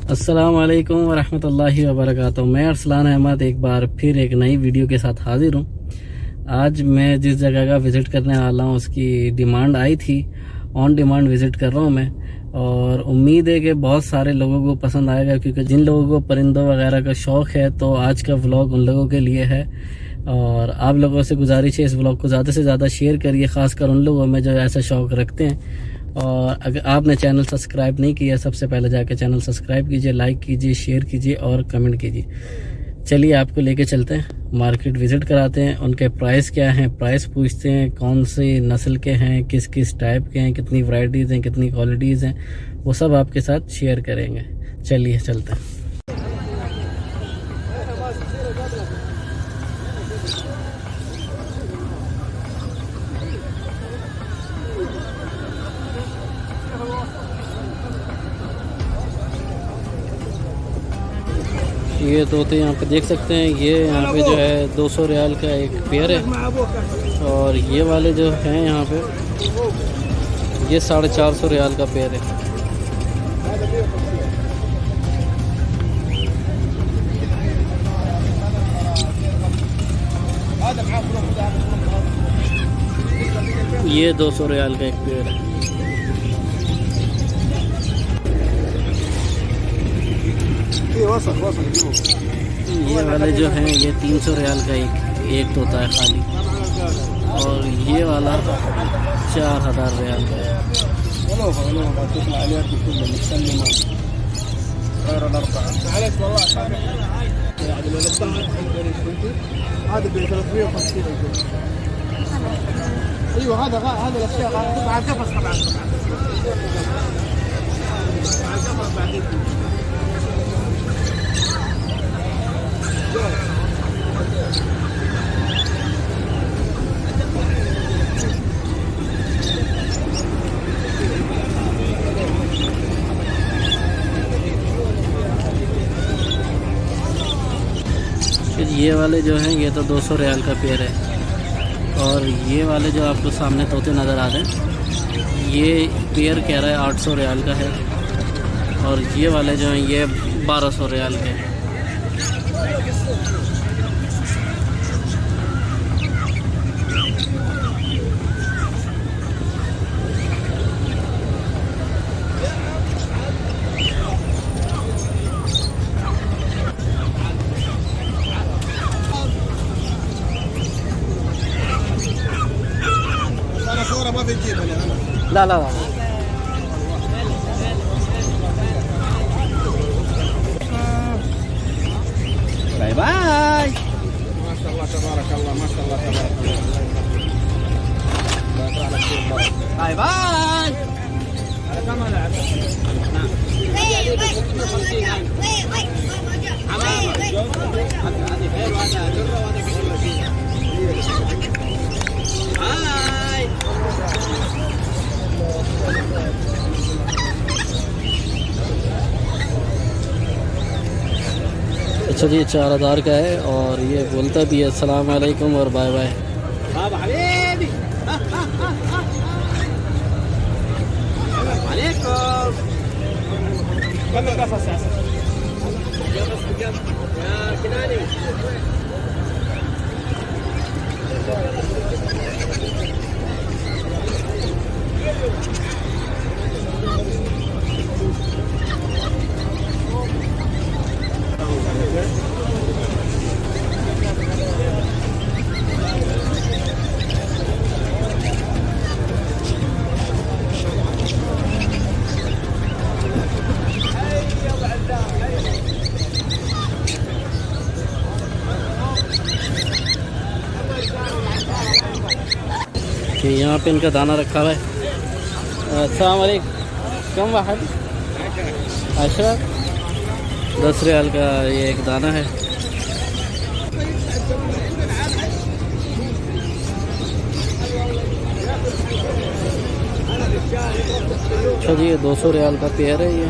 अस्सलामुअलैकुम वरहमतुल्लाहि वबरकातुहू। मैं अरसलान अहमद एक बार फिर एक नई वीडियो के साथ हाजिर हूँ। आज मैं जिस जगह का विज़िट करने वाला हूँ उसकी डिमांड आई थी, ऑन डिमांड विज़िट कर रहा हूँ मैं, और उम्मीद है कि बहुत सारे लोगों को पसंद आएगा, क्योंकि जिन लोगों को परिंदों वगैरह का शौक़ है तो आज का व्लॉग उन लोगों के लिए है। और आप लोगों से गुजारिश है इस व्लॉग को ज़्यादा से ज़्यादा शेयर करिए, ख़ासकर उन लोगों में जो ऐसा शौक़ रखते हैं। और अगर आपने चैनल सब्सक्राइब नहीं किया, सबसे पहले जाके चैनल सब्सक्राइब कीजिए, लाइक कीजिए, शेयर कीजिए और कमेंट कीजिए। चलिए आपको लेके चलते हैं, मार्केट विज़िट कराते हैं, उनके प्राइस क्या हैं, प्राइस पूछते हैं, कौन से नस्ल के हैं, किस किस टाइप के हैं, कितनी वैरायटीज़ हैं, कितनी क्वालिटीज़ हैं, वो सब आपके साथ शेयर करेंगे। चलिए चलते हैं। ये तोते यहाँ पे देख सकते हैं, ये यहाँ पे जो है 200 रियाल का एक पेयर है, और ये वाले जो हैं यहाँ पे ये 450 रियाल का पेयर है। ये 200 रियाल का एक पेयर है। ये वाले जो हैं ये 300 रियाल का एक तोता है खाली, और ये वाला 4000 रियाल का है। ये वाले जो हैं ये तो 200 रियाल का पेयर है, और ये वाले जो आपको सामने तोते नज़र आ रहे हैं ये पेयर कह रहा है 800 रियाल का है, और ये वाले जो हैं ये 1200 रियाल के हैं। ला ला ला बाय बाय। माशाअल्लाह तबारकल्लाह, माशाअल्लाह तबारकल्लाह, बाय बाय। अच्छा जी, 4000 का है, और ये बोलता भी है अस्सलाम वालेकुम और बाय बाय। यहाँ पे इनका दाना रखा हुआ है। अस्सलाम वालेकुम, कम वाहद 10 रियाल का ये एक दाना है। अच्छा जी, ये 200 रियाल का पेयर है ये।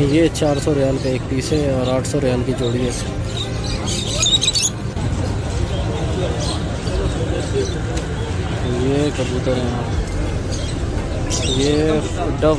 ये 400 रियाल का एक पीस है और 800 रियाल की जोड़ी है। ये कबूतर हैं, ये डव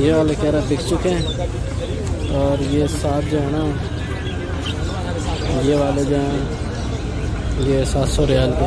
ये वाले कह रहा बिक चुके हैं और ये साथ जो है ना ये वाले जो हैं ये 700 रियाल के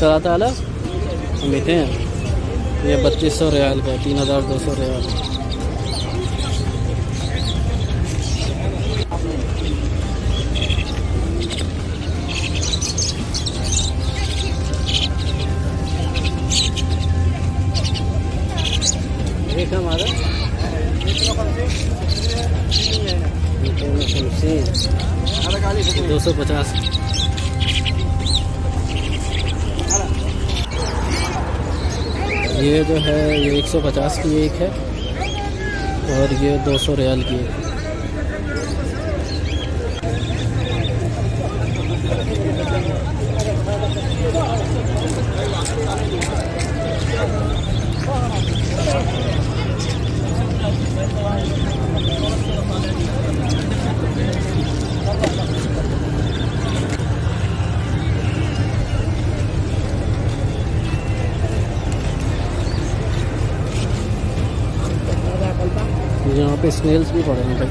3000 200 ये 3200 रियाल का 3200 रियाल। ये कम आ रहा 250। ये जो है ये 150 की एक है और ये 200 रियाल की एक है। यहाँ पे स्नेल्स भी पड़े हैं भाई।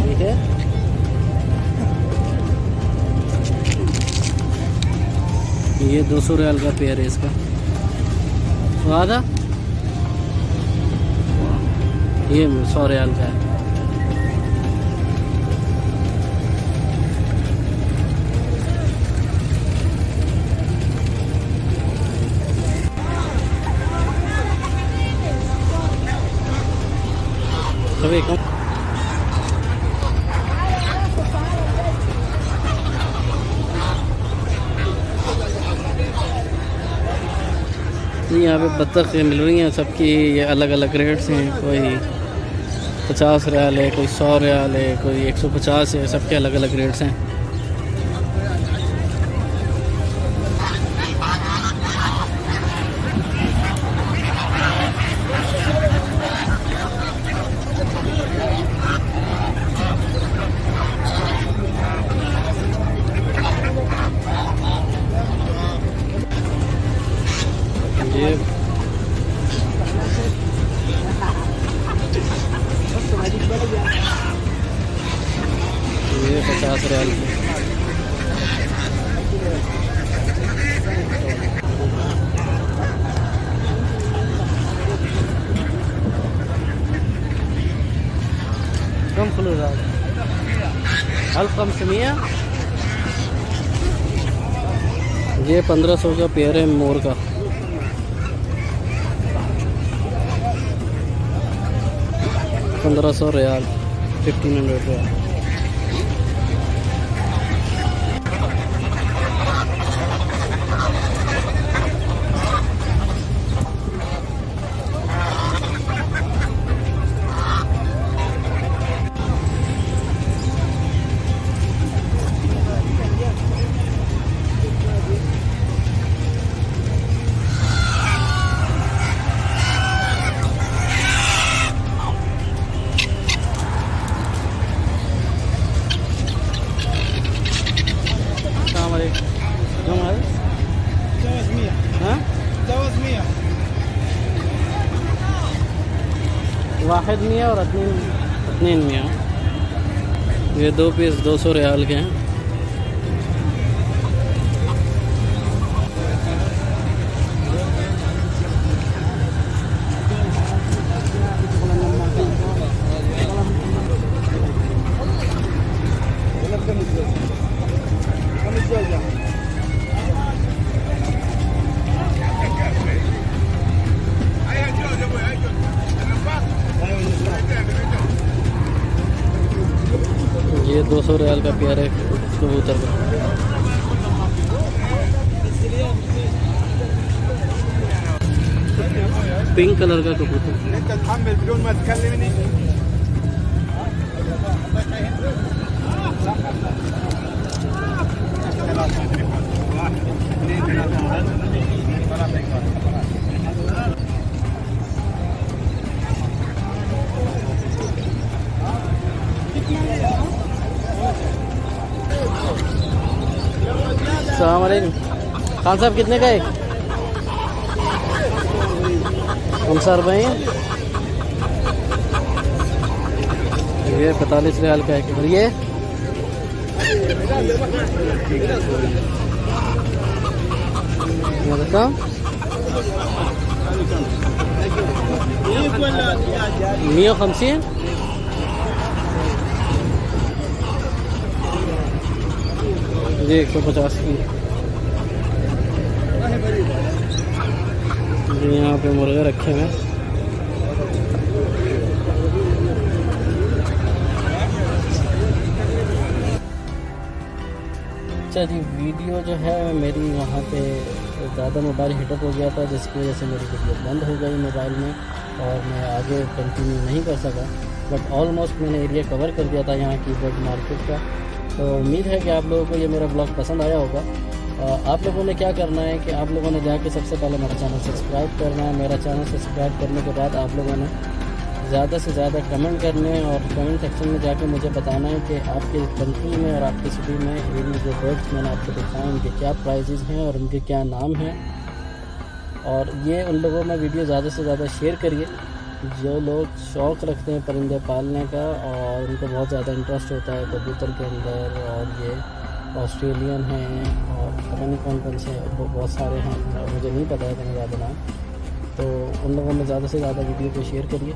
ठीक है। ये 200 रियाल का पेयर है इसका। आधा ये 100 रियाल का है। सभी कम यहाँ पे बत्तख मिल रही हैं सबकी। ये अलग अलग रेट्स हैं, कोई 50 रियाल है, कोई 100 रियाल है, कोई 150 है, सबके अलग अलग रेट्स हैं। ये 50 रियाल की। कम फ्लोर 1500। ये 1500 का पेयर है मोर का। $1500 रियाल 1500 रियाल। वाहिद मियाँ और अदनीन मियाँ। ये 2 पीस 200 रियाल के हैं। ये 200 रियाल का पेयर है कबूतर का। पिंक कलर का कबूतर। अस्सलाम वालेकुम खान साहब, कितने का एक? 50 रुपये। ये 45 रियाल का एक। और ये बताओ 150। ये 150 की। यहाँ पे मुर्गे रखे हुए हैं। अच्छा जी, वीडियो जो है मेरी वहाँ पे ज़्यादा मोबाइल हीटअप हो गया था, जिसकी वजह से मेरी वीडियो बंद हो गई मोबाइल में और मैं आगे कंटिन्यू नहीं कर सका। बट ऑलमोस्ट मैंने एरिया कवर कर दिया था यहाँ की बर्ड मार्केट का। तो उम्मीद है कि आप लोगों को ये मेरा ब्लॉग पसंद आया होगा। आप लोगों ने क्या करना है कि आप लोगों ने जाके सबसे पहले मेरा चैनल सब्सक्राइब करना है। मेरा चैनल सब्सक्राइब करने के बाद आप लोगों ने ज़्यादा से ज़्यादा कमेंट करने हैं और कमेंट सेक्शन में जाके मुझे बताना है कि आपके कंट्री में और आपकी सिटी में इन जो बर्ड्स मैंने आपको दिखाए उनके क्या प्राइजेज़ हैं और उनके क्या नाम हैं। और ये उन लोगों में वीडियो ज़्यादा से ज़्यादा शेयर करिए जो लोग शौक़ रखते हैं परिंदे पालने का और उनको बहुत ज़्यादा इंटरेस्ट होता है कबूतर के अंदर। और ये ऑस्ट्रेलियन हैं और पता नहीं कौन कौन से बहुत सारे हैं, मुझे नहीं पता है इतना ज़्यादा नाम। तो उन लोगों में ज़्यादा से ज़्यादा वीडियो को शेयर करिए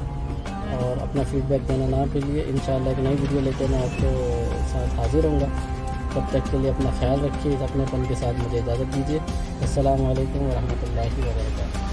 और अपना फीडबैक देना ना भूलिए। इंशाल्लाह एक नई वीडियो लेकर मैं आपके साथ हाज़िर होऊंगा। तब तक के लिए अपना ख्याल रखिए, अपनेपन के साथ मुझे इजाज़त दीजिए। अस्सलाम वालेकुम व रहमतुल्लाहि व बरकातुहू।